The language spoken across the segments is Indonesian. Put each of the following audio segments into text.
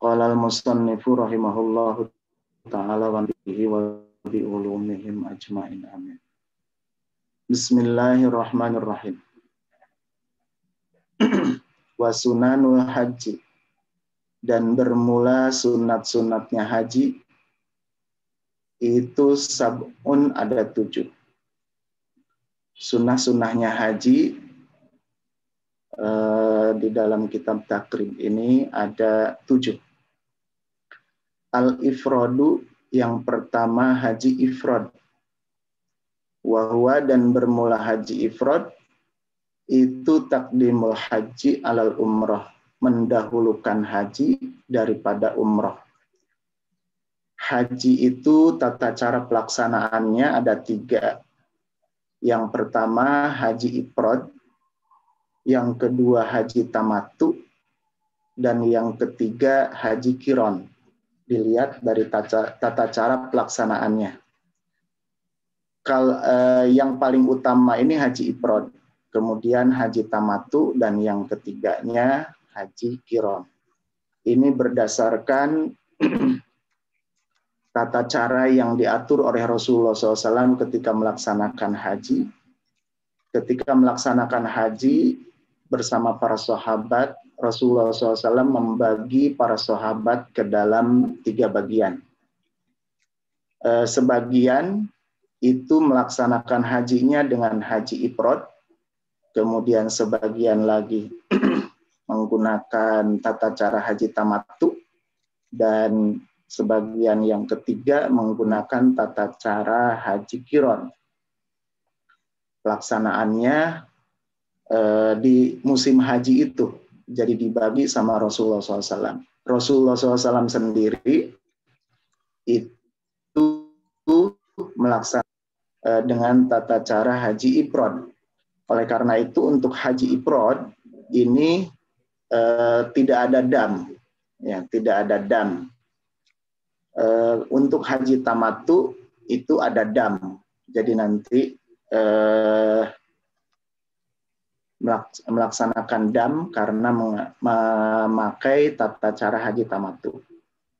Qala al-musannifu rahimahullahu ta'ala wa bihi wa bi ulumihim ajma'in amin. Bismillahirrahmanirrahim. Wa sunanul haji, dan bermula sunat-sunatnya haji itu sab'un, ada 7. Sunnah-sunnahnya haji di dalam kitab takrib ini ada 7. Al-ifradu, yang pertama haji ifrad. Wahwa, dan bermula haji ifrad itu takdimul haji alal umrah, mendahulukan haji daripada umrah. Haji itu tata cara pelaksanaannya ada 3. Yang pertama haji ifrad, yang kedua haji tamattu, dan yang ketiga haji qiran. Dilihat dari tata cara pelaksanaannya. Yang paling utama ini haji ifrad, kemudian haji tamattu, dan yang ketiganya haji qiran. Ini berdasarkan tata cara yang diatur oleh Rasulullah SAW ketika melaksanakan haji. Ketika melaksanakan haji bersama para sahabat, Rasulullah SAW membagi para sahabat ke dalam 3 bagian. Sebagian itu melaksanakan hajinya dengan haji ifrad, kemudian sebagian lagi menggunakan tata cara haji tamattu, dan sebagian yang ketiga menggunakan tata cara haji qiran. Pelaksanaannya di musim haji itu jadi dibagi sama Rasulullah SAW. Rasulullah SAW sendiri itu melaksanakan dengan tata cara haji ifrad. Oleh karena itu untuk haji ifrad ini tidak ada dam, ya, tidak ada dam. Untuk haji tamattu itu ada dam. Jadi nanti melaksanakan dam karena memakai tata cara haji tamattu.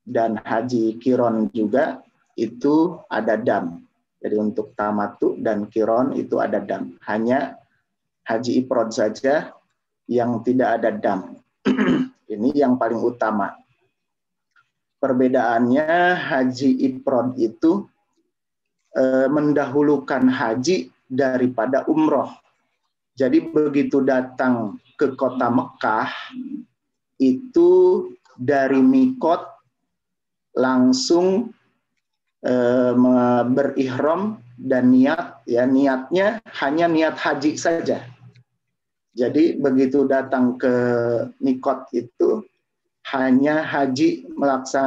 Dan haji qiran juga itu ada dam. Jadi untuk tamattu dan qiran itu ada dam. Hanya haji ifrad saja yang tidak ada dam. Ini yang paling utama. Perbedaannya haji ifrad itu mendahulukan haji daripada umroh. Jadi begitu datang ke kota Mekah, itu dari mikot langsung berihram dan niat, ya, niatnya hanya niat haji saja. Jadi begitu datang ke mikot itu hanya haji,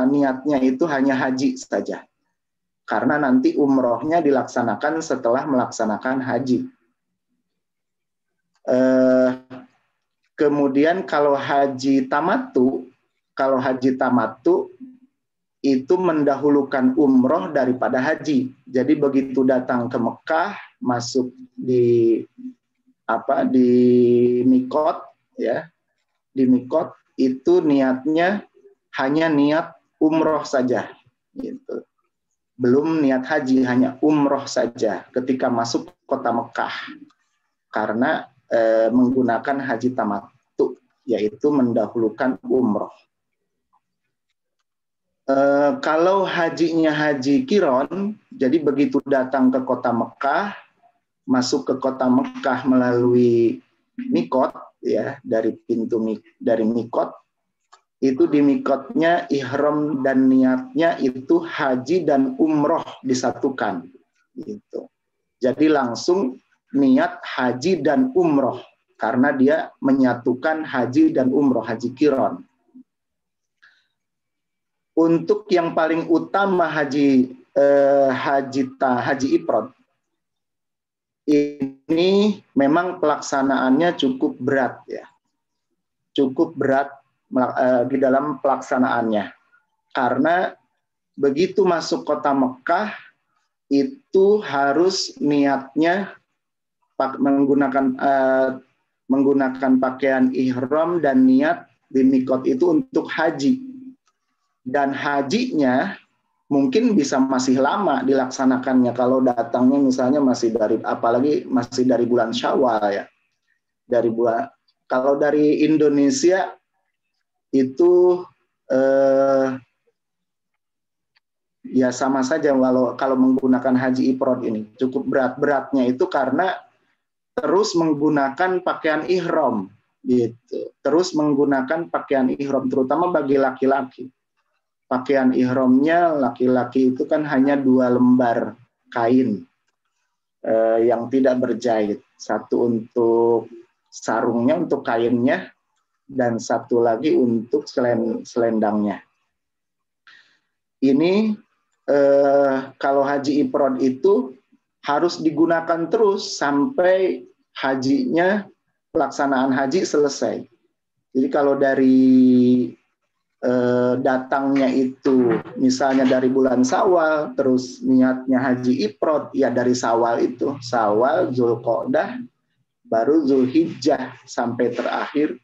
niatnya itu hanya haji saja. Karena nanti umrohnya dilaksanakan setelah melaksanakan haji. Kemudian kalau haji tamattu itu mendahulukan umroh daripada haji. Jadi begitu datang ke Mekah, masuk di mikot, ya, di mikot itu niatnya hanya niat umroh saja, gitu. Belum niat haji, hanya umroh saja ketika masuk kota Mekah, karena menggunakan haji tamattu, yaitu mendahulukan umroh. Kalau hajinya haji qiran, jadi begitu datang ke kota Mekah, masuk ke kota Mekah melalui mikot, ya, dari dari mikot, itu di mikotnya ihram dan niatnya itu haji dan umroh disatukan, gitu. Jadi langsung niat haji dan umroh karena dia menyatukan haji dan umroh, haji qiran. Untuk yang paling utama haji ifrad ini memang pelaksanaannya cukup berat, ya, cukup berat di dalam pelaksanaannya, karena begitu masuk kota Mekah itu harus niatnya menggunakan pakaian ihram dan niat di mikot itu untuk haji. Dan hajinya mungkin bisa masih lama dilaksanakannya kalau datangnya misalnya masih dari, apalagi masih dari bulan Syawal ya. Kalau dari Indonesia itu ya sama saja kalau menggunakan haji ifrad ini cukup beratnya itu karena terus menggunakan pakaian ihram gitu. Terus menggunakan pakaian ihram terutama bagi laki-laki. Pakaian ihramnya laki-laki itu kan hanya 2 lembar kain yang tidak berjahit. Satu untuk sarungnya, untuk kainnya, dan satu lagi untuk selendangnya. Ini kalau haji ifrad itu harus digunakan terus sampai hajinya, pelaksanaan haji selesai. Jadi kalau dari datangnya itu misalnya dari bulan Syawal, terus niatnya haji ifrad, ya dari Syawal itu, Syawal, Zulqa'dah, baru Zulhijjah sampai terakhir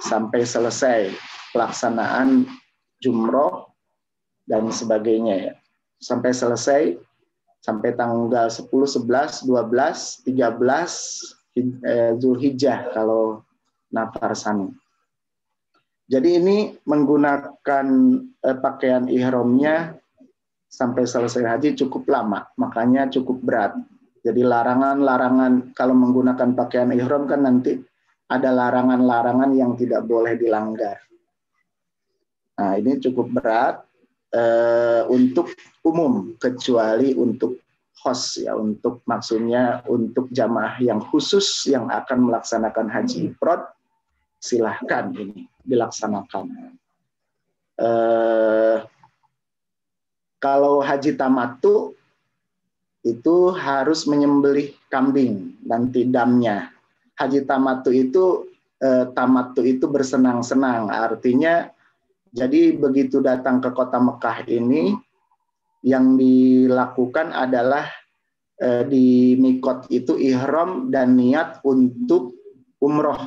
sampai selesai pelaksanaan jumroh dan sebagainya ya. Sampai selesai sampai tanggal 10, 11, 12, 13 Zulhijjah kalau nafar sani. Jadi ini menggunakan pakaian ihramnya sampai selesai haji cukup lama, makanya cukup berat. Jadi larangan-larangan kalau menggunakan pakaian ihram kan nanti ada larangan-larangan yang tidak boleh dilanggar. Nah, ini cukup berat untuk umum, kecuali untuk khos ya, untuk maksudnya untuk jamaah yang khusus yang akan melaksanakan haji ifrad, silahkan ini dilaksanakan. Kalau haji tamattu itu harus menyembelih kambing nanti damnya. Haji tamattu itu bersenang-senang, artinya jadi begitu datang ke kota Mekah ini yang dilakukan adalah di mikot itu ihram dan niat untuk umroh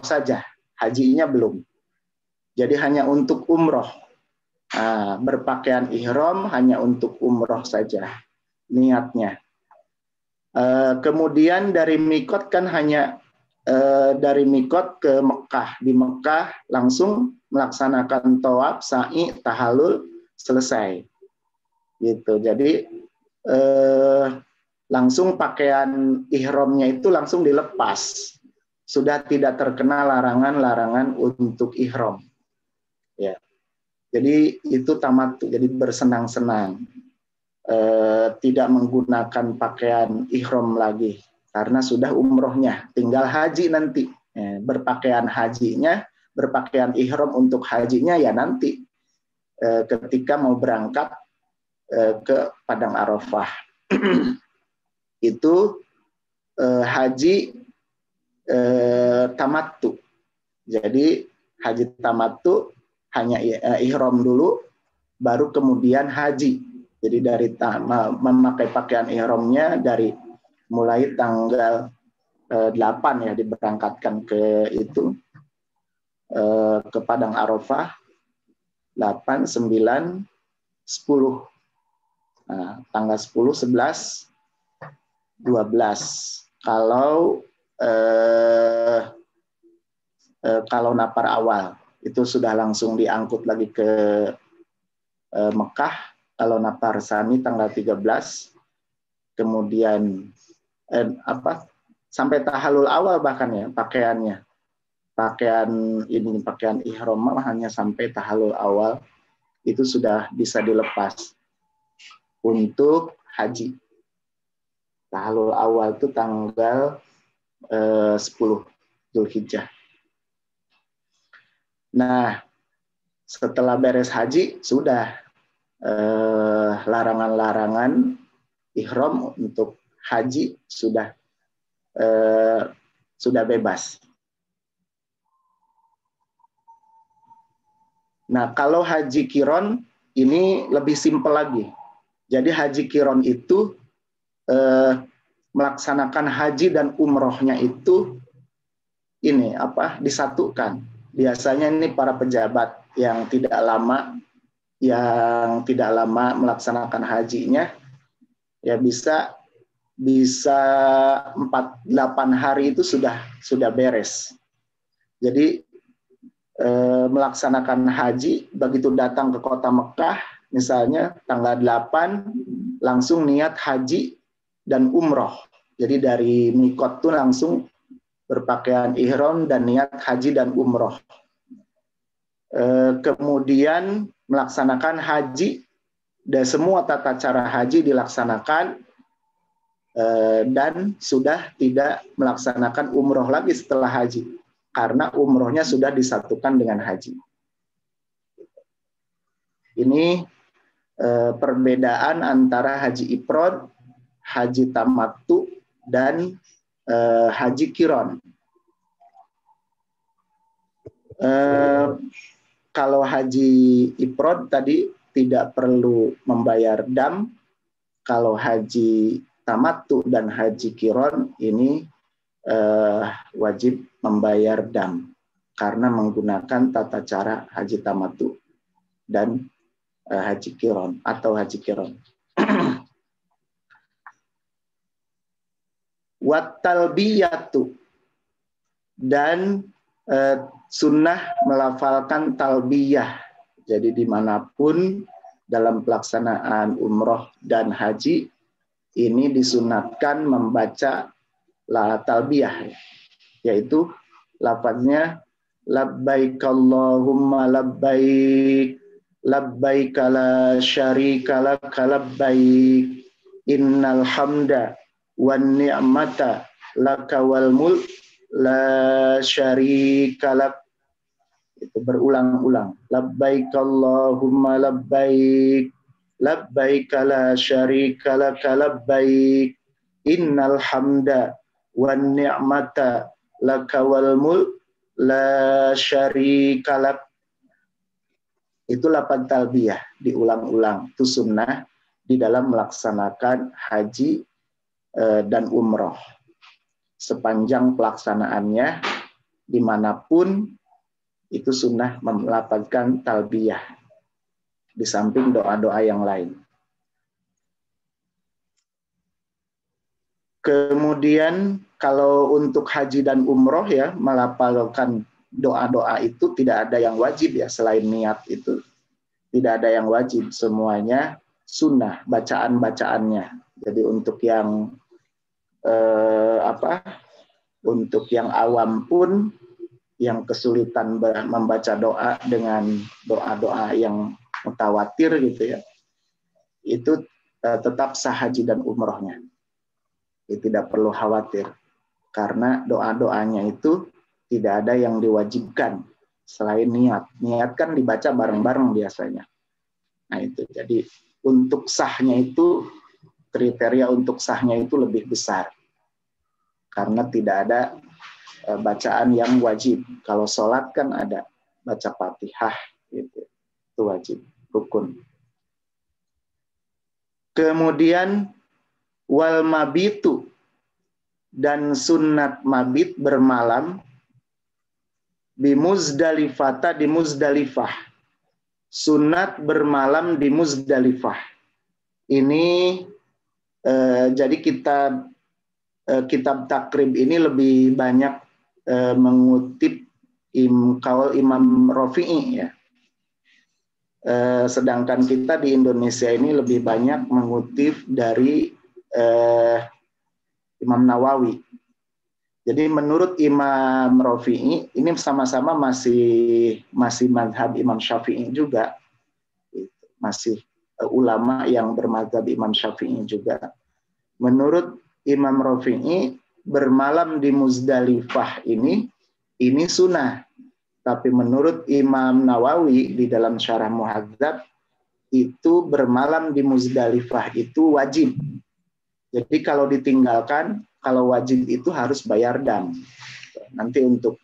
saja, hajinya belum. Jadi hanya untuk umroh, berpakaian ihram hanya untuk umroh saja niatnya. Kemudian dari mikot kan hanya dari mikot ke Mekah, di Mekah langsung melaksanakan tawaf, sa'i, tahallul, selesai. Gitu. Jadi langsung pakaian ihramnya itu langsung dilepas. Sudah tidak terkena larangan-larangan untuk ihram. Ya. Jadi itu tamattu, jadi bersenang-senang. Tidak menggunakan pakaian ihram lagi karena sudah umrohnya, tinggal haji nanti. Berpakaian hajinya, berpakaian ihram untuk hajinya ya nanti ketika mau berangkat ke Padang Arafah. Itu haji tamattu. Jadi haji tamattu hanya ihram dulu, baru kemudian haji. Jadi dari memakai pakaian ihramnya dari mulai tanggal 8 ya diberangkatkan ke itu ke Padang Arafah 8, 9, 10. Nah, tanggal 10, 11, 12. Kalau nafar awal itu sudah langsung diangkut lagi ke Mekah. Kalau nafar sani tanggal 13, kemudian sampai tahallul awal bahkan ya pakaiannya. Pakaian ihram hanya sampai tahallul awal itu sudah bisa dilepas untuk haji. Tahallul awal itu tanggal 10 Zulhijjah. Nah, setelah beres haji sudah larangan-larangan ihram untuk haji sudah bebas. Nah, kalau haji qiron ini lebih simpel lagi. Jadi haji qiron itu melaksanakan haji dan umrohnya itu ini apa disatukan. Biasanya ini para pejabat yang tidak lama melaksanakan hajinya ya bisa 4-8 hari itu sudah beres. Jadi melaksanakan haji begitu datang ke kota Mekah misalnya tanggal 8 langsung niat haji dan umroh. Jadi dari mikot tuh langsung berpakaian ihram dan niat haji dan umroh. Kemudian melaksanakan haji dan semua tata cara haji dilaksanakan dan sudah tidak melaksanakan umroh lagi setelah haji karena umrohnya sudah disatukan dengan haji. Ini perbedaan antara haji ifrad, haji tamattu dan haji qiran. Kalau haji ifrad tadi tidak perlu membayar dam. Kalau haji tamattu dan haji qiran ini wajib membayar dam karena menggunakan tata cara haji tamattu dan haji qiran atau haji qiran. Wat talbiyatu dan sunnah melafalkan talbiyah. Jadi dimanapun dalam pelaksanaan umroh dan haji ini disunatkan membaca talbiyah, yaitu lafaznya labbaik Allahumma labbaik labbaik la syarika lak labbaik innal hamda wan ni'mata laka wal mulk la syarika lak. Itu berulang-ulang. Labbaik Allahumma labbaik labbaik la syarika lak labbaik innal hamda wan ni'mata laka wal mulk la syarika lak. Itu lafaz talbiyah diulang-ulang. Itu sunnah di dalam melaksanakan haji dan umroh. Sepanjang pelaksanaannya dimanapun itu sunnah melafazkan talbiyah di samping doa-doa yang lain. Kemudian kalau untuk haji dan umroh ya melafalkan doa-doa itu tidak ada yang wajib ya, selain niat itu tidak ada yang wajib, semuanya sunnah bacaan-bacaannya. Jadi untuk yang untuk yang awam pun yang kesulitan membaca doa dengan doa-doa yang mutawatir gitu ya, itu tetap sah haji dan umrohnya. Tidak perlu khawatir karena doa-doanya itu tidak ada yang diwajibkan selain niat. Niat kan dibaca bareng-bareng biasanya. Nah itu jadi untuk sahnya itu kriteria untuk sahnya itu lebih besar karena tidak ada bacaan yang wajib. Kalau sholat kan ada baca Fatihah gitu. Itu wajib, rukun. Kemudian wal mabitu dan sunat mabit bermalam di Muzdalifah di Muzdalifah. Sunat bermalam di Muzdalifah. Ini jadi kitab takrib ini lebih banyak mengutip kaul Imam Rafi'i ya. Sedangkan kita di Indonesia ini lebih banyak mengutip dari Imam Nawawi. Jadi menurut Imam Rafi'i ini sama-sama masih mazhab Imam Syafi'i juga, masih ulama yang bermazhab Imam Syafi'i juga. Menurut Imam Rafi'i bermalam di Muzdalifah ini sunnah. Tapi menurut Imam Nawawi di dalam Syarah Muhadzab itu bermalam di Muzdalifah itu wajib. Jadi kalau ditinggalkan, kalau wajib itu harus bayar dam. Nanti untuk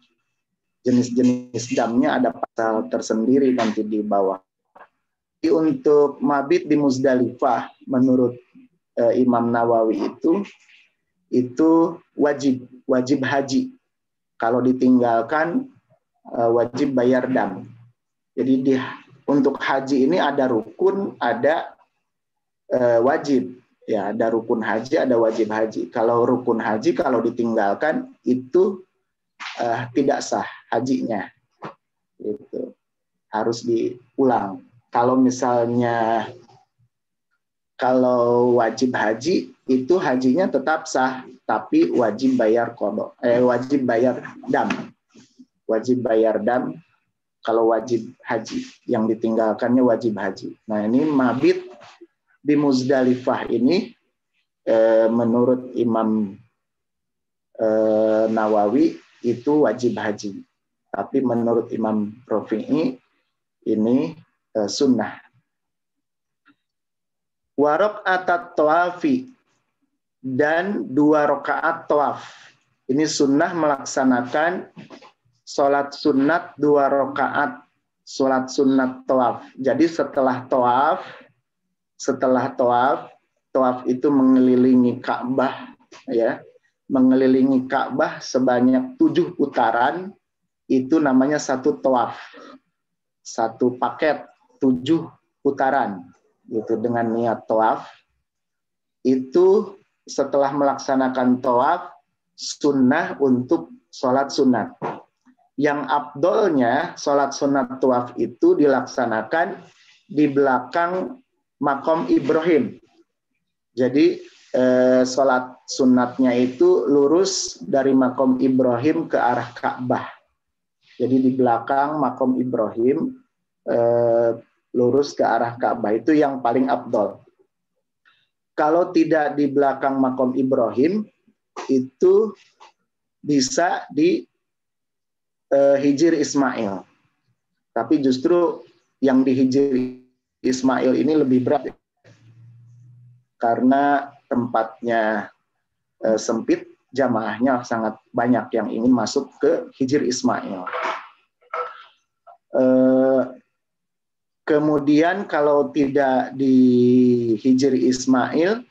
jenis-jenis damnya ada pasal tersendiri nanti di bawah. Jadi untuk mabit di Muzdalifah menurut Imam Nawawi itu wajib haji. Kalau ditinggalkan wajib bayar dam. Jadi untuk haji ini ada rukun, ada wajib. Ya, ada rukun haji, ada wajib haji. Kalau rukun haji kalau ditinggalkan itu tidak sah hajinya. Gitu. Harus diulang. Kalau misalnya kalau wajib haji itu hajinya tetap sah, tapi wajib bayar qadha, wajib bayar dam. Wajib bayar dam kalau wajib haji, yang ditinggalkannya wajib haji. Nah, ini mabit di Muzdalifah ini menurut Imam Nawawi itu wajib haji. Tapi menurut Imam Rafi'i ini sunnah. Wa raq'atat tawafi, dan 2 rakaat tawaf. Ini sunnah melaksanakan sholat sunat 2 rakaat, sholat sunat tawaf. Jadi setelah tawaf itu mengelilingi Ka'bah, ya, mengelilingi Ka'bah sebanyak 7 putaran, itu namanya satu tawaf, satu paket 7 putaran, gitu, dengan niat tawaf. Itu setelah melaksanakan tawaf, sunnah untuk sholat sunat. Yang afdolnya sholat sunat tawaf itu dilaksanakan di belakang makom Ibrahim. Jadi sholat sunatnya itu lurus dari makom Ibrahim ke arah Ka'bah. Jadi di belakang makom Ibrahim lurus ke arah Ka'bah, itu yang paling afdol. Kalau tidak di belakang makom Ibrahim, itu bisa di Hijr Ismail. Tapi justru yang di Hijr Ismail ini lebih berat, karena tempatnya sempit, jamaahnya sangat banyak yang ingin masuk ke Hijr Ismail. Kemudian kalau tidak di Hijr Ismail,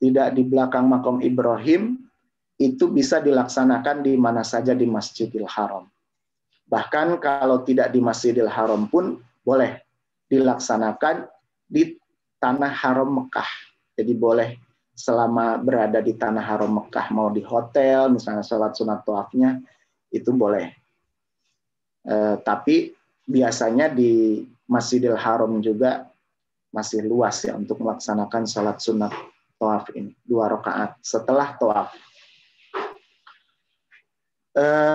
tidak di belakang makom Ibrahim, itu bisa dilaksanakan di mana saja di Masjidil Haram. Bahkan kalau tidak di Masjidil Haram pun boleh dilaksanakan di Tanah Haram Mekah. Jadi boleh selama berada di Tanah Haram Mekah, mau di hotel, misalnya sholat sunat tawafnya, itu boleh. Tapi biasanya di Masjidil Haram juga masih luas ya untuk melaksanakan sholat sunat tawaf ini, 2 rakaat setelah tawaf.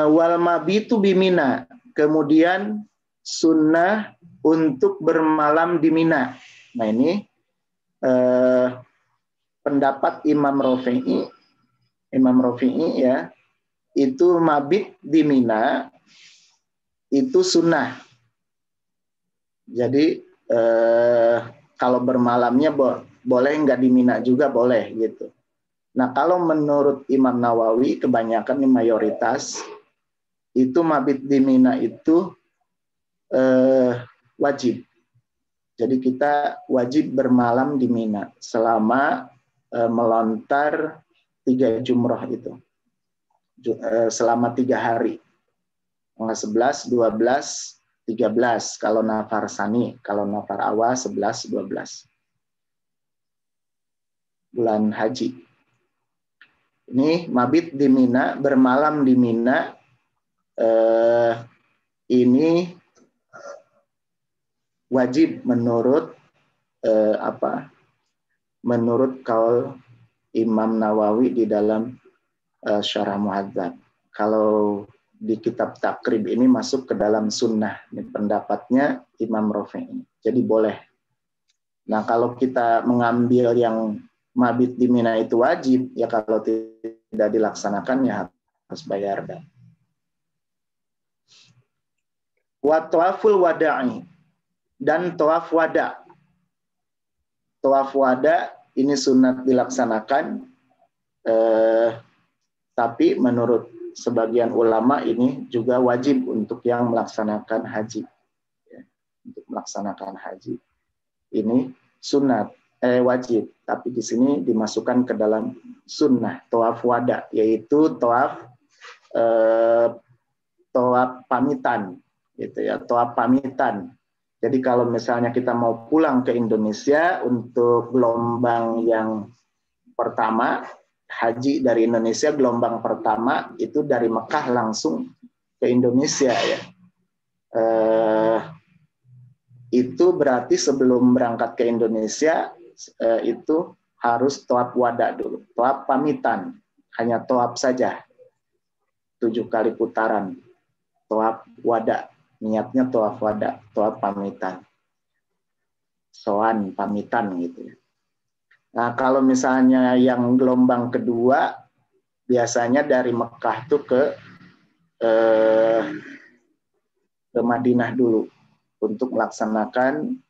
Wal mabitu bimina, kemudian sunnah untuk bermalam di Mina. Nah, ini pendapat Imam Rafi'i ya, itu mabit di Mina itu sunnah. Jadi kalau bermalamnya boleh, nggak di Mina juga boleh gitu. Nah, kalau menurut Imam Nawawi, kebanyakan mayoritas itu mabit di Mina itu wajib. Jadi kita wajib bermalam di Mina selama melontar 3 jumrah itu, selama 3 hari, 11, 12, 13 kalau nafar sani, kalau nafar awal 11, 12 bulan haji. Ini mabit di Mina, bermalam di Mina, ini wajib menurut menurut kaul Imam Nawawi di dalam Syarah Muhadzab. Kalau di kitab Takrib ini masuk ke dalam sunnah. Ini pendapatnya Imam Rafi'i. Jadi boleh. Nah, kalau kita mengambil yang mabit di Mina itu wajib, ya kalau tidak dilaksanakan ya harus bayar. Wa tawaful wada'i, dan tawaf wada. Tawaf wada ini sunat dilaksanakan, tapi menurut sebagian ulama ini juga wajib untuk yang melaksanakan haji. Ya, untuk melaksanakan haji ini sunat, wajib, tapi di sini dimasukkan ke dalam sunnah tawaf wada, yaitu tawaf tawaf pamitan, gitu ya, tawaf pamitan. Jadi kalau misalnya kita mau pulang ke Indonesia untuk gelombang yang pertama, haji dari Indonesia gelombang pertama itu dari Mekah langsung ke Indonesia ya. Itu berarti sebelum berangkat ke Indonesia itu harus tawaf wada dulu, tawaf pamitan, hanya tawaf saja 7 kali putaran, tawaf wada, niatnya tawaf wada, tawaf pamitan, soan pamitan gitu ya. Nah kalau misalnya yang gelombang kedua biasanya dari Mekah tuh ke Madinah dulu untuk melaksanakan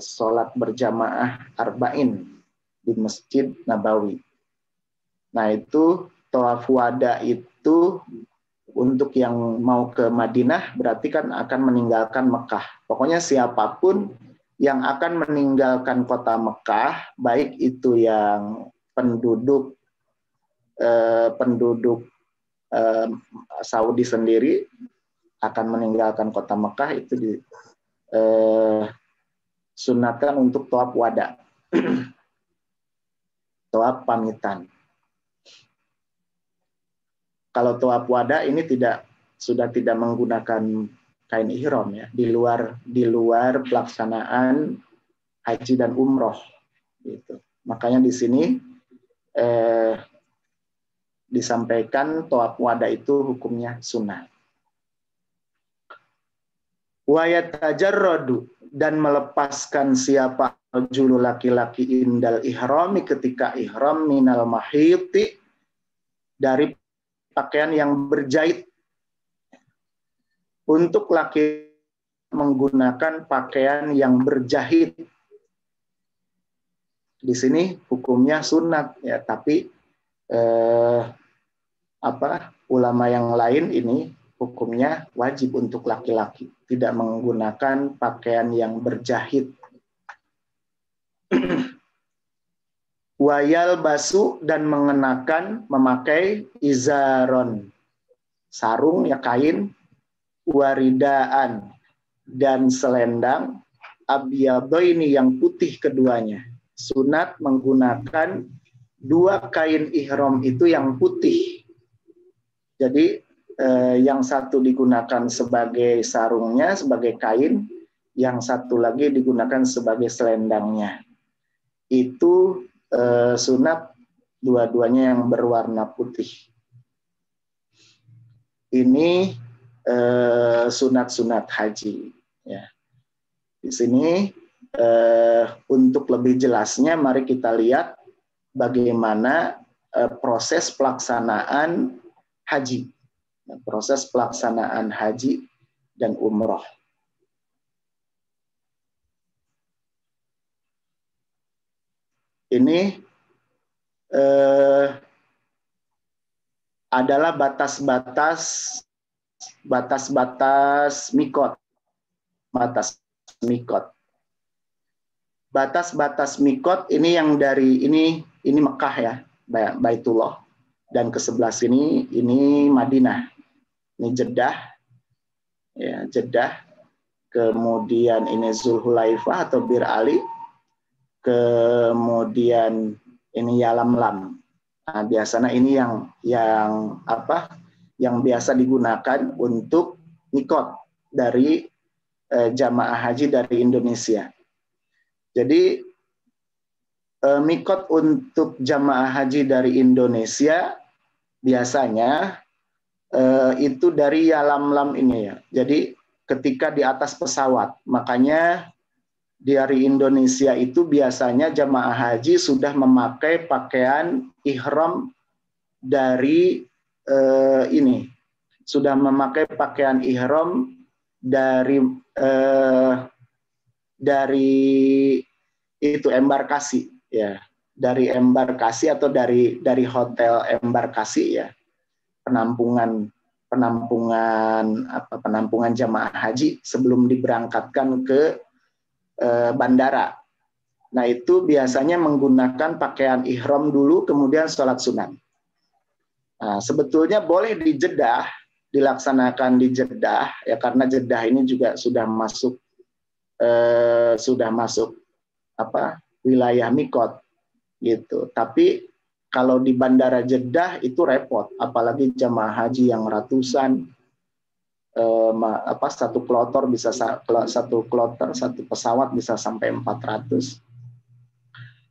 sholat berjamaah arba'in di Masjid Nabawi. Nah itu tawaf wada itu untuk yang mau ke Madinah berarti kan akan meninggalkan Mekah. Pokoknya siapapun yang akan meninggalkan kota Mekah, baik itu yang penduduk Saudi sendiri akan meninggalkan kota Mekah itu disunatkan untuk tawaf wada, tawaf pamitan. Kalau tawaf wada ini sudah tidak menggunakan kain ihram ya, di luar pelaksanaan haji dan umroh gitu. Makanya di sini disampaikan tawaf wada itu hukumnya sunnah. Wa yatajarradu, dan melepaskan siapa rajulu laki-laki indal ihrami ketika ihram minal mahiti, dari pakaian yang berjahit. Untuk laki menggunakan pakaian yang berjahit. Di sini hukumnya sunat ya, tapi ulama yang lain ini hukumnya wajib untuk laki-laki, tidak menggunakan pakaian yang berjahit. Wayal basu, dan memakai izaron, sarung ya kain, waridaan, dan selendang, abyadoini, yang putih keduanya. Sunat menggunakan 2 kain ihram itu yang putih. Jadi yang satu digunakan sebagai sarungnya, sebagai kain, yang satu lagi digunakan sebagai selendangnya. Itu sunat dua-duanya yang berwarna putih. Ini sunat-sunat haji ya. Di sini untuk lebih jelasnya mari kita lihat bagaimana proses pelaksanaan haji, proses pelaksanaan haji dan umroh. Ini adalah batas-batas mikot. Batas-batas mikot ini yang dari ini Mekah ya, Baitullah, dan ke sebelah sini ini Madinah. Ini Jeddah. Ya, Jeddah. Kemudian ini Zulhulaifah atau Bir Ali. Kemudian ini Yalamlam. Nah, biasanya ini yang biasa digunakan untuk mikot dari jamaah haji dari Indonesia. Jadi mikot untuk jamaah haji dari Indonesia biasanya itu dari Yalamlam ini ya. Jadi ketika di atas pesawat, makanya dari Indonesia itu biasanya jamaah haji sudah memakai pakaian ihram dari sudah memakai pakaian ihram dari itu embarkasi ya, dari embarkasi atau dari hotel embarkasi ya, penampungan jamaah haji sebelum diberangkatkan ke bandara. Nah itu biasanya menggunakan pakaian ihram dulu, kemudian sholat sunat. Nah, sebetulnya boleh di Jeddah dilaksanakan di Jeddah ya, karena Jeddah ini juga sudah masuk wilayah mikot gitu. Tapi kalau di Bandara Jeddah itu repot, apalagi jamaah haji yang ratusan, satu pesawat bisa sampai 400.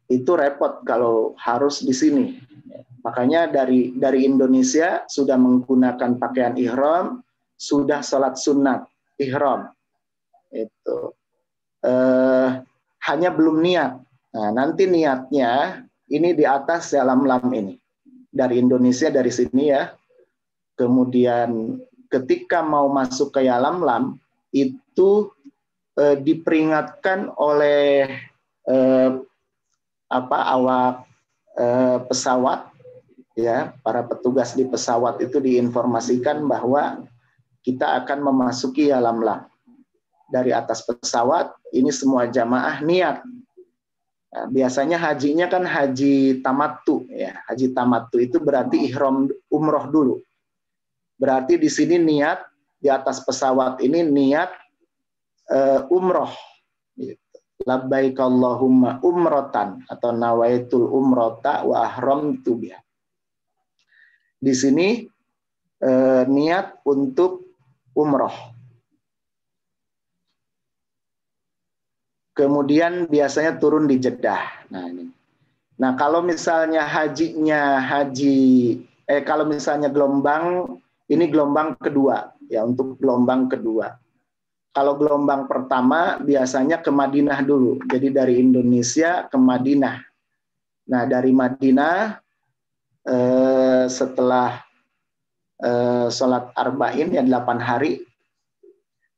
Itu repot kalau harus di sini. Makanya dari Indonesia sudah menggunakan pakaian ihram, sudah sholat sunat ihram. Itu hanya belum niat. Nah, nanti niatnya ini di atas Yalamlam ini. Dari Indonesia, dari sini ya. Kemudian ketika mau masuk ke Yalamlam, itu diperingatkan oleh awak pesawat, ya, para petugas di pesawat itu diinformasikan bahwa kita akan memasuki Yalamlam. Dari atas pesawat, ini semua jamaah niat. Nah, biasanya hajinya kan haji tamattu, ya. Haji tamattu itu berarti ihram umroh dulu. Berarti di sini niat, di atas pesawat ini niat umroh. Gitu. Labbaik Allahumma umrotan atau nawaitul umrota wa ahramtu biha. Di sini niat untuk umroh. Kemudian biasanya turun di Jeddah. Nah, ini. Nah, kalau misalnya kalau misalnya gelombang ini gelombang kedua, ya, untuk gelombang kedua. Kalau gelombang pertama biasanya ke Madinah dulu. Jadi dari Indonesia ke Madinah. Nah, dari Madinah setelah sholat arba'in ya 8 hari.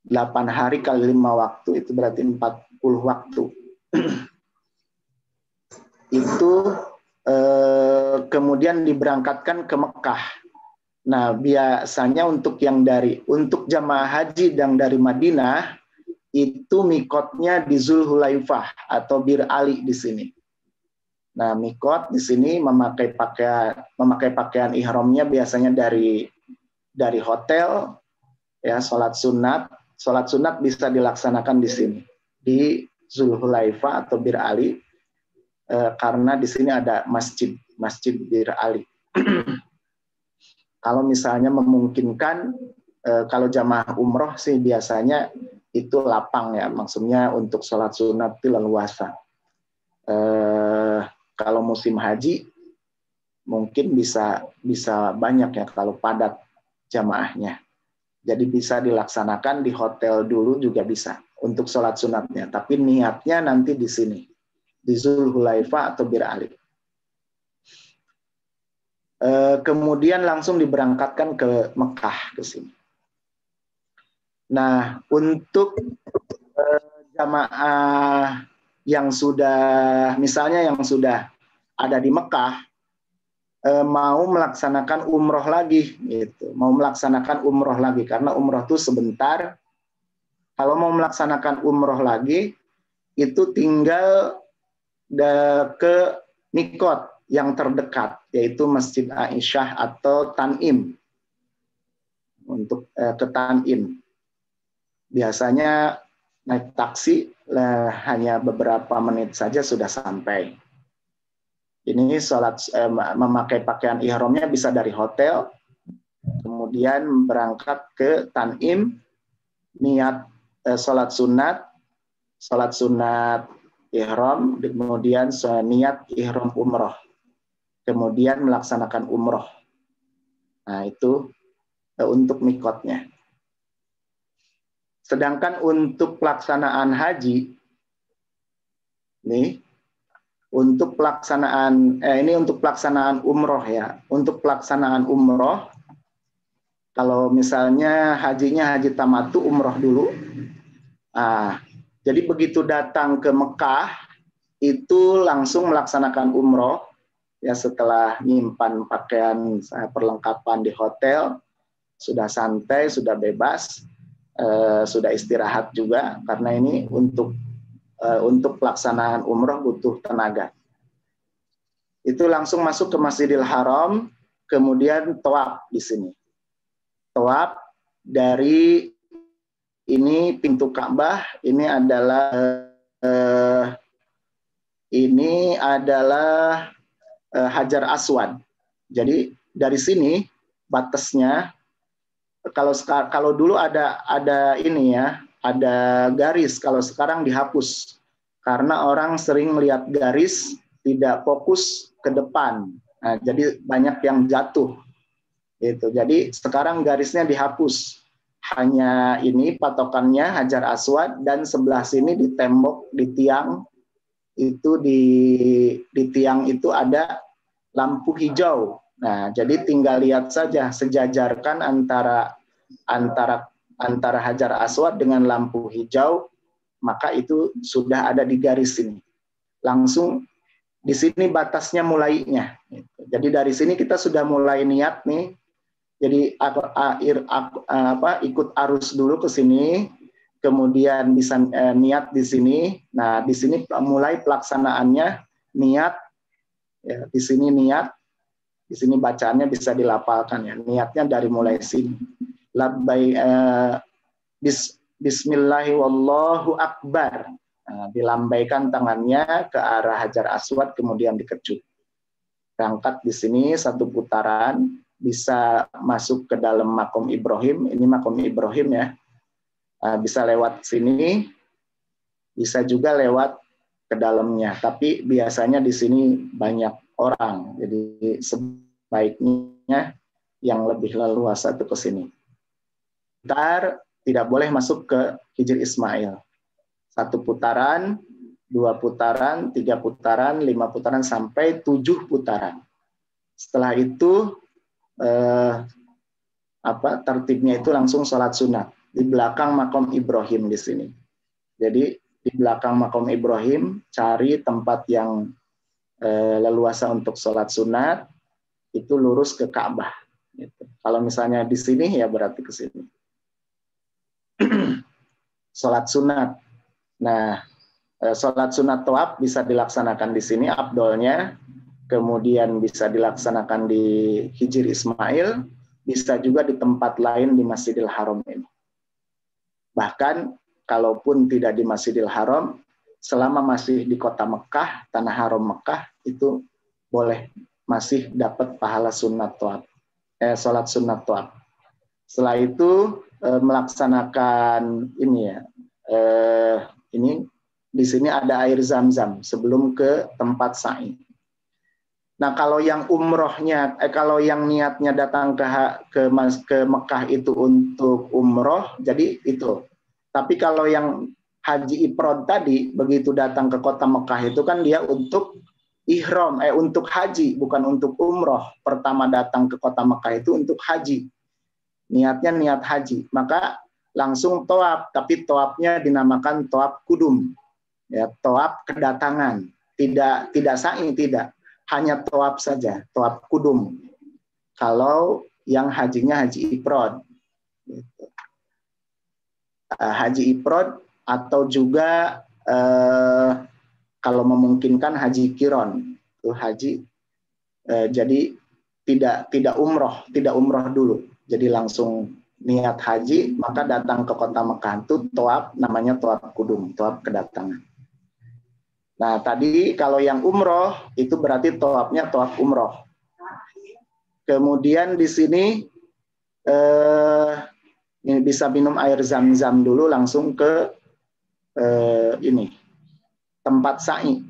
8 hari kali 5 waktu itu berarti 40 waktu. Itu kemudian diberangkatkan ke Mekah. Nah, biasanya untuk jamaah haji yang dari Madinah itu mikotnya di Zulhulaifah atau Bir Ali di sini. Nah, mikot di sini memakai pakaian ihramnya biasanya dari hotel, ya, sholat sunat bisa dilaksanakan di sini di Zulhulaifah atau Bir Ali, karena di sini ada masjid Bir Ali. Kalau misalnya memungkinkan, kalau jamaah umroh sih biasanya itu lapang, ya, maksudnya untuk sholat sunat itu leluasa. Kalau musim haji mungkin bisa banyak, ya, kalau padat jamaahnya. Jadi bisa dilaksanakan di hotel dulu juga bisa untuk sholat sunatnya. Tapi niatnya nanti di sini, di Zulhulaifah atau Bir Ali. Kemudian langsung diberangkatkan ke Mekah ke sini. Nah, untuk jamaah yang sudah ada di Mekah, mau melaksanakan umroh lagi, gitu. Mau melaksanakan umroh lagi karena umroh itu sebentar. Kalau mau melaksanakan umroh lagi, itu tinggal ke mikot yang terdekat, yaitu Masjid Aisyah atau Tan'im. Untuk ke Tan'im. Biasanya naik taksi hanya beberapa menit saja sudah sampai. Ini memakai pakaian ihramnya bisa dari hotel, kemudian berangkat ke Tan'im, niat sholat sunat ihram, kemudian niat ihram umroh. Kemudian melaksanakan umroh. Nah, itu untuk mikotnya. Sedangkan untuk pelaksanaan haji, untuk pelaksanaan umroh, ya. Untuk pelaksanaan umroh, kalau misalnya hajinya haji tamattu, umroh dulu. Jadi begitu datang ke Mekah, itu langsung melaksanakan umroh. Ya, setelah nyimpan pakaian perlengkapan di hotel, sudah santai, sudah bebas, sudah istirahat juga, karena ini untuk pelaksanaan umroh butuh tenaga. Itu langsung masuk ke Masjidil Haram, kemudian tawaf di sini. tawaf dari ini pintu Ka'bah, ini adalah Hajar Aswad. Jadi dari sini batasnya, kalau dulu ada ini ya, ada garis, kalau sekarang dihapus karena orang sering melihat garis tidak fokus ke depan. Nah, jadi banyak yang jatuh. Gitu. Jadi sekarang garisnya dihapus. Hanya ini patokannya Hajar Aswad, dan sebelah sini di tembok, di tiang itu, di tiang itu ada lampu hijau. Nah, jadi tinggal lihat saja, sejajarkan antara Hajar Aswad dengan lampu hijau, maka itu sudah ada di garis ini. Langsung di sini batasnya mulainya. Jadi dari sini kita sudah mulai niat nih. Jadi ikut arus dulu ke sini, kemudian bisa niat di sini. Nah, di sini mulai pelaksanaannya niat, ya, di sini niat, di sini bacaannya bisa dilafalkan ya. Niatnya dari mulai sini. Bismillahi wallahu akbar. Nah, dilambaikan tangannya ke arah Hajar Aswad, kemudian dikecut. Berangkat di sini satu putaran, bisa masuk ke dalam makom Ibrahim. Ini makom Ibrahim ya. Bisa lewat sini, bisa juga lewat ke dalamnya. Tapi biasanya di sini banyak orang, jadi sebaiknya yang lebih leluasa itu ke sini. Ntar tidak boleh masuk ke Hijr Ismail. Satu putaran, 2 putaran, 3 putaran, 5 putaran, sampai 7 putaran. Setelah itu tertibnya itu langsung sholat sunat di belakang makom Ibrahim di sini. Jadi di belakang makom Ibrahim cari tempat yang leluasa untuk sholat sunat, itu lurus ke Ka'bah. Gitu. Kalau misalnya di sini ya berarti ke sini. Sholat sunat. Nah, sholat sunat tawaf bisa dilaksanakan di sini afdolnya. Kemudian bisa dilaksanakan di Hijr Ismail, bisa juga di tempat lain di Masjidil Haram ini. Bahkan kalaupun tidak di Masjidil Haram, selama masih di kota Mekah, tanah haram Mekah, itu boleh, masih dapat pahala sunat tawaf, sholat sunat tawaf. Setelah itu melaksanakan ini ya, ini di sini ada air zam-zam sebelum ke tempat sa'i. Nah, kalau yang umrohnya, kalau yang niatnya datang ke Mekah itu untuk umroh, jadi itu. Tapi kalau yang haji ifrad tadi, begitu datang ke kota Mekah itu kan dia untuk ihram, untuk haji, bukan untuk umroh. Pertama datang ke kota Mekah itu untuk haji. Niatnya niat haji. Maka langsung tawaf, tapi tawafnya dinamakan tawaf kudum. Ya, tawaf kedatangan. Tidak sa'i, tidak. Hanya tawaf saja, tawaf kudum. Kalau yang hajinya haji ifrad, gitu. Haji ifrad atau juga kalau memungkinkan haji kiron, itu haji. Jadi tidak umroh dulu. Jadi langsung niat haji, maka datang ke kota Mekah itu tawaf, namanya tawaf kudum, tawaf kedatangan. Nah, tadi kalau yang umroh itu berarti tawafnya tawaf umroh. Kemudian di sini ini bisa minum air zam-zam dulu, langsung ke ini tempat sa'i.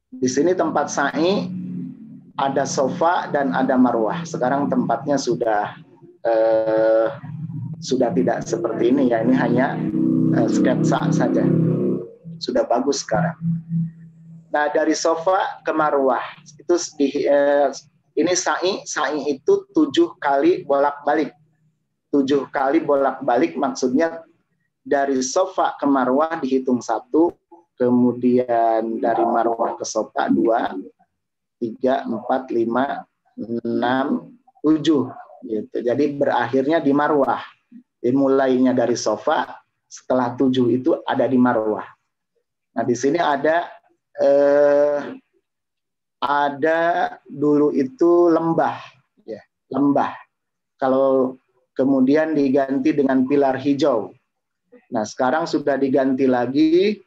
Di sini tempat sa'i ada sofa dan ada marwah. Sekarang tempatnya sudah tidak seperti ini ya. Ini hanya sketsa saja. Sudah bagus sekarang. Nah, dari sofa ke marwah itu ini sa'i itu 7 kali bolak-balik. 7 kali bolak-balik maksudnya dari sofa ke marwah dihitung 1, kemudian dari marwah ke sofa 2, 3, 4, 5, 6, 7 gitu. Jadi berakhirnya di marwah. Dimulainya dari sofa, setelah 7 itu ada di marwah. Nah, di sini ada dulu itu lembah, ya, lembah. Kalau kemudian diganti dengan pilar hijau. Nah, sekarang sudah diganti lagi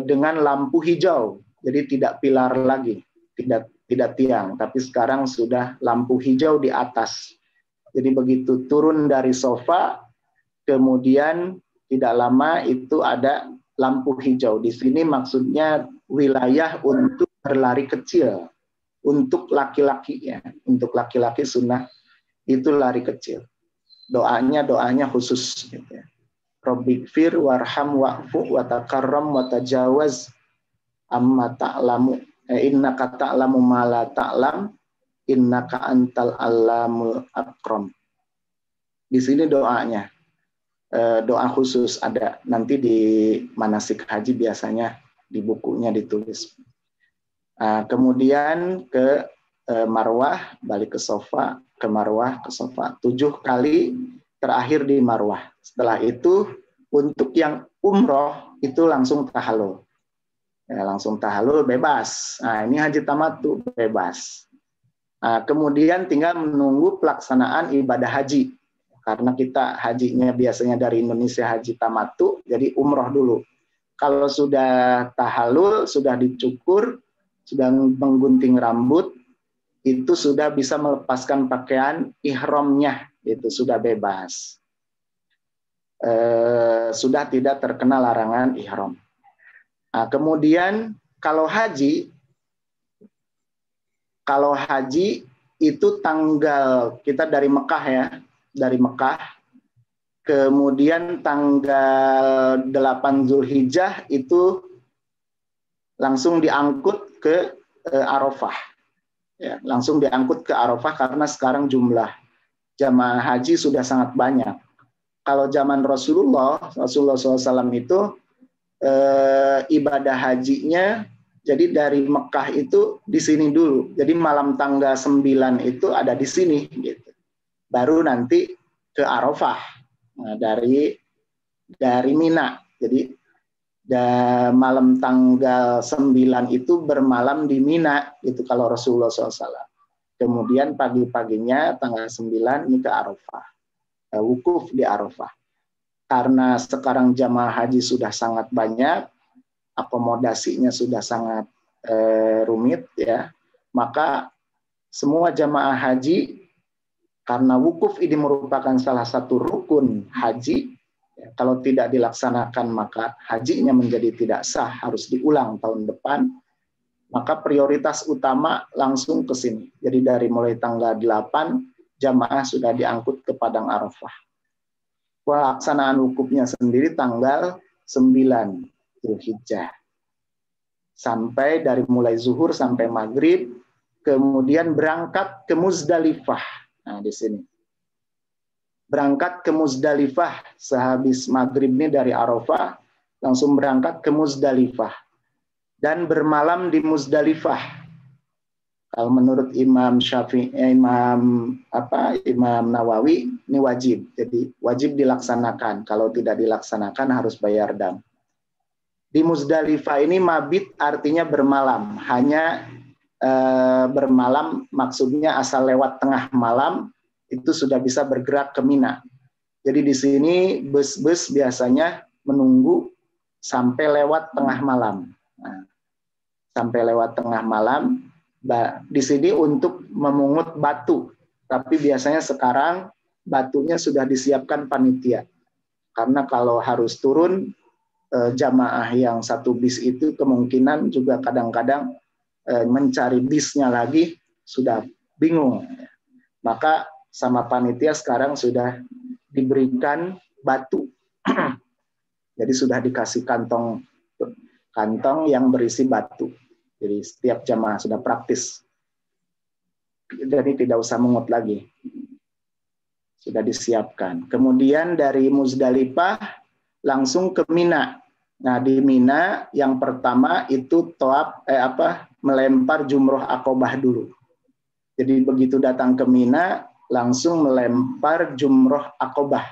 dengan lampu hijau. Jadi tidak pilar lagi, tidak tiang, tapi sekarang sudah lampu hijau di atas. Jadi begitu turun dari sofa, kemudian tidak lama itu ada lampu hijau. Di sini maksudnya wilayah untuk berlari kecil. Untuk laki-laki ya, untuk laki-laki sunnah itu lari kecil. Doanya khusus gitu ya. Rabbikfir warham wa'fu wa takarram wa tajawaz amma ta'lamu innaka ta'lamu ma la ta'lam innaka antal allamul akram. Di sini doanya doa khusus ada nanti di manasik haji biasanya di bukunya ditulis. Kemudian ke Marwah, balik ke sofa, ke Marwah, ke sofa. 7 kali terakhir di Marwah. Setelah itu untuk yang umroh itu langsung tahallul. Ya, langsung tahallul bebas. Nah, ini haji tamattu bebas. Kemudian tinggal menunggu pelaksanaan ibadah haji. Karena kita hajinya biasanya dari Indonesia haji tamattu, jadi umroh dulu. Kalau sudah tahallul, sudah dicukur, sudah menggunting rambut, itu sudah bisa melepaskan pakaian ihramnya, itu sudah bebas. Sudah tidak terkena larangan ihram. Kemudian kalau haji itu tanggal kita dari Mekah ya, dari Mekah, kemudian tanggal 8 Zulhijjah itu langsung diangkut ke Arafah. Ya, langsung diangkut ke Arafah karena sekarang jumlah jamaah haji sudah sangat banyak. Kalau zaman Rasulullah SAW itu ibadah hajinya jadi dari Mekah itu di sini dulu. Jadi malam tanggal 9 itu ada di sini gitu. Baru nanti ke Arafah. Nah, dari Mina. Jadi malam tanggal 9 itu bermalam di Mina itu kalau Rasulullah SAW. Kemudian pagi-paginya tanggal 9 ini ke Arafah. Wukuf di Arafah. Karena sekarang jamaah haji sudah sangat banyak, akomodasinya sudah sangat rumit ya, maka semua jamaah haji karena wukuf ini merupakan salah satu rukun haji, ya, kalau tidak dilaksanakan maka hajinya menjadi tidak sah, harus diulang tahun depan, maka prioritas utama langsung ke sini. Jadi dari mulai tanggal 8 jamaah sudah diangkut ke Padang Arafah. Pelaksanaan wukufnya sendiri tanggal 9 Zulhijjah. Sampai dari mulai zuhur sampai maghrib, kemudian berangkat ke Muzdalifah. Nah, di sini. Berangkat ke Muzdalifah sehabis maghrib ini dari Arafah, langsung berangkat ke Muzdalifah. Dan bermalam di Muzdalifah. Kalau menurut Imam Nawawi ini wajib. Jadi wajib dilaksanakan. Kalau tidak dilaksanakan harus bayar dam. Di Muzdalifah ini mabit artinya bermalam. Hanya bermalam maksudnya asal lewat tengah malam itu sudah bisa bergerak ke Mina. Jadi di sini bus-bus biasanya menunggu sampai lewat tengah malam. Nah, sampai lewat tengah malam. Di sini untuk memungut batu, tapi biasanya sekarang batunya sudah disiapkan panitia. Karena kalau harus turun jamaah yang satu bis itu kemungkinan juga kadang-kadang mencari bisnya lagi sudah bingung. Maka sama panitia sekarang sudah diberikan batu. Jadi sudah dikasih kantong yang berisi batu. Jadi setiap jamaah sudah praktis. Jadi tidak usah mengut lagi. Sudah disiapkan. Kemudian dari Muzdalifah langsung ke Mina. Nah, di Mina yang pertama itu melempar jumroh Aqobah dulu. Jadi begitu datang ke Mina langsung melempar jumroh Aqobah.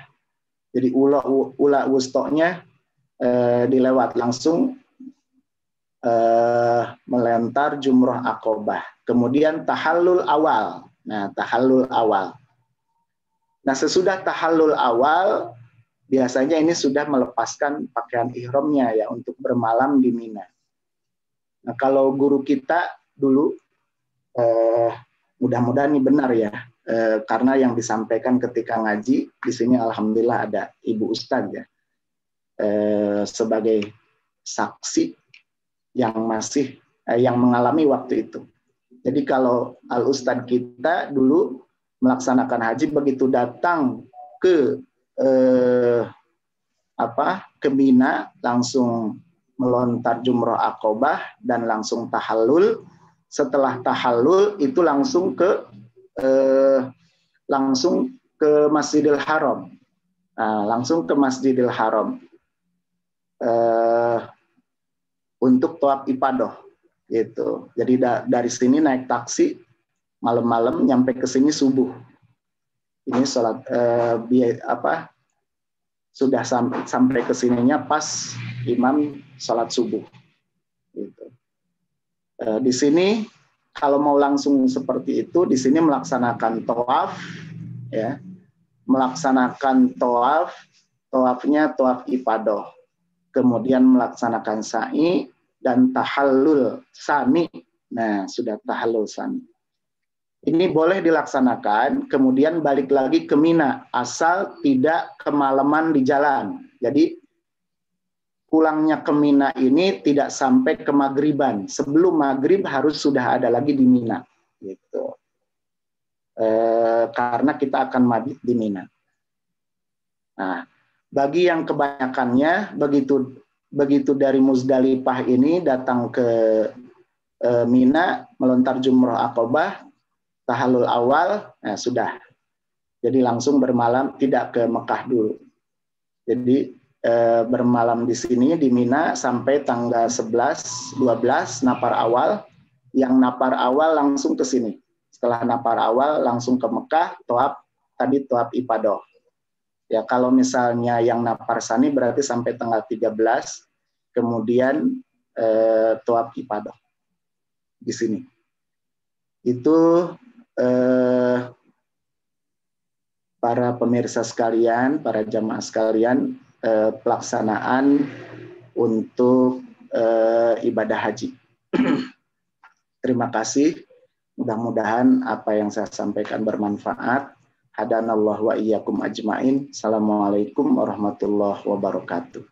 Jadi ula wustonya dilewat langsung melempar jumroh Aqobah. Kemudian tahallul awal. Nah, tahallul awal. Nah, sesudah tahallul awal, biasanya ini sudah melepaskan pakaian ihramnya ya untuk bermalam di Mina. Nah, kalau guru kita dulu, mudah-mudahan ini benar ya, karena yang disampaikan ketika ngaji di sini alhamdulillah ada Ibu Ustadz ya, sebagai saksi yang masih yang mengalami waktu itu. Jadi kalau Al Ustadz kita dulu melaksanakan haji, begitu datang ke ke Mina langsung melontar jumroh Aqobah dan langsung tahallul. Setelah tahallul itu langsung ke Masjidil Haram. Nah, langsung ke Masjidil Haram untuk tawaf ifadah gitu. Jadi dari sini naik taksi malam-malam nyampe ke sini subuh. Ini sholat sudah sampai ke sininya pas imam sholat subuh. Gitu. Di sini kalau mau langsung seperti itu, di sini melaksanakan tawaf, ya, melaksanakan tawafnya tawaf ifadah, kemudian melaksanakan sa'i dan tahallul sani. Nah, sudah tahallul sani. Ini boleh dilaksanakan, kemudian balik lagi ke Mina, asal tidak kemalaman di jalan. Jadi pulangnya ke Mina ini tidak sampai ke maghriban. Sebelum maghrib harus sudah ada lagi di Mina. Gitu. Karena kita akan mabit di Mina. Nah, bagi yang kebanyakannya begitu dari Muzdalifah ini datang ke Mina, melontar jumroh Aqobah, tahallul awal, nah sudah. Jadi langsung bermalam, tidak ke Mekah dulu. Jadi bermalam di sini di Mina sampai tanggal 11, 12 napar awal. Yang napar awal langsung ke sini. Setelah napar awal langsung ke Mekah, tawaf ifadah. Ya, kalau misalnya yang napar sani berarti sampai tanggal 13, kemudian tawaf ifadah di sini. Itu para pemirsa sekalian, para jamaah sekalian, pelaksanaan untuk ibadah haji. Terima kasih. Mudah-mudahan apa yang saya sampaikan bermanfaat. Hadanallahu wa iyyakum ajmain. Assalamualaikum warahmatullahi wabarakatuh.